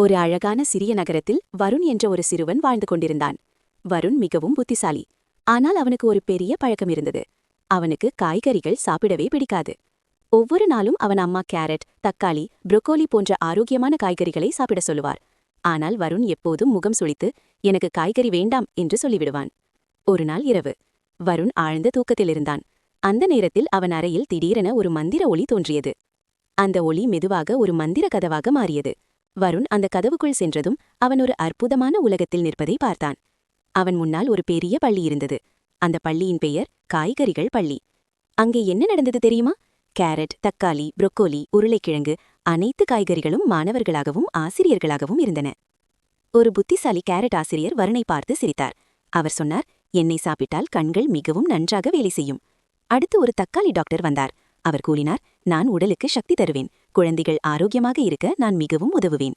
ஒரு அழகான சிறிய நகரத்தில் வருண் என்ற ஒரு சிறுவன் வாழ்ந்து கொண்டிருந்தான். வருண் மிகவும் புத்திசாலி. ஆனால் அவனுக்கு ஒரு பெரிய பழக்கம் இருந்தது. அவனுக்கு காய்கறிகள் சாப்பிடவே பிடிக்காது. ஒவ்வொரு நாளும் அவன் அம்மா கேரட், தக்காளி, புரோக்கோலி போன்ற ஆரோக்கியமான காய்கறிகளை சாப்பிட சொல்லுவார். ஆனால் வருண் எப்போதும் முகம் சுளித்து, எனக்கு காய்கறி வேண்டாம் என்று சொல்லிவிடுவான். ஒரு நாள் இரவு வருண் ஆழ்ந்த தூக்கத்தில் இருந்தான். அந்த நேரத்தில் அவன் அறையில் திடீரென ஒரு மந்திர ஒளி தோன்றியது. அந்த ஒளி மெதுவாக ஒரு மந்திர கதவாக மாறியது. வருண் அந்த கதவுக்குள் சென்றதும் அவன் ஒரு அற்புதமான உலகத்தில் நிற்பதை பார்த்தான். அவன் முன்னால் ஒரு பெரிய பள்ளி இருந்தது. அந்த பள்ளியின் பெயர் காய்கறிகள் பள்ளி. அங்கே என்ன நடந்தது தெரியுமா? கேரட், தக்காளி, புரோக்கோலி, உருளைக்கிழங்கு அனைத்து காய்கறிகளும் மாணவர்களாகவும் ஆசிரியர்களாகவும் இருந்தன. ஒரு புத்திசாலி கேரட் ஆசிரியர் வருணை பார்த்து சிரித்தார். அவர் சொன்னார், என்னை சாப்பிட்டால் கண்கள் மிகவும் நன்றாக வேலை செய்யும். அடுத்து ஒரு தக்காளி டாக்டர் வந்தார். அவர் கூறினார், நான் உடலுக்கு சக்தி தருவேன். குழந்தைகள் ஆரோக்கியமாக இருக்க நான் மிகவும் உதவுவேன்.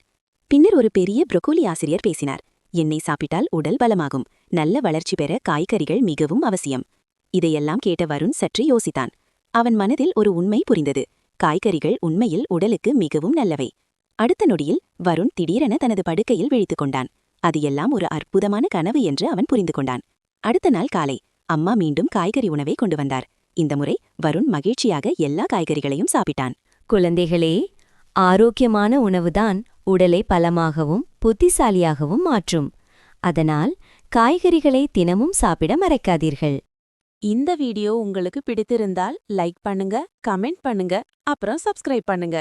பின்னர் ஒரு பெரிய புரோக்கோலி ஆசிரியர் பேசினார். என்னை சாப்பிட்டால் உடல் பலமாகும். நல்ல வளர்ச்சி பெற காய்கறிகள் மிகவும் அவசியம். இதையெல்லாம் கேட்ட வருண் சற்று யோசித்தான். அவன் மனதில் ஒரு உண்மை புரிந்தது. காய்கறிகள் உண்மையில் உடலுக்கு மிகவும் நல்லவை. அடுத்த நொடியில் வருண் திடீரென தனது படுக்கையில் விழித்துக் கொண்டான். அது எல்லாம் ஒரு அற்புதமான கனவு என்று அவன் புரிந்து கொண்டான். அடுத்த நாள் காலை அம்மா மீண்டும் காய்கறி உணவை கொண்டு வந்தார். இந்த முறை வருண் மகிழ்ச்சியாக எல்லா காய்கறிகளையும் சாப்பிட்டான். குழந்தைகளே, ஆரோக்கியமான உணவுதான் உடலை பலமாகவும் புத்திசாலியாகவும் மாற்றும். அதனால் காய்கறிகளை தினமும் சாப்பிட மறக்காதீர்கள். இந்த வீடியோ உங்களுக்கு பிடித்திருந்தால் லைக் பண்ணுங்க, கமெண்ட் பண்ணுங்க, அப்புறம் சப்ஸ்கிரைப் பண்ணுங்க.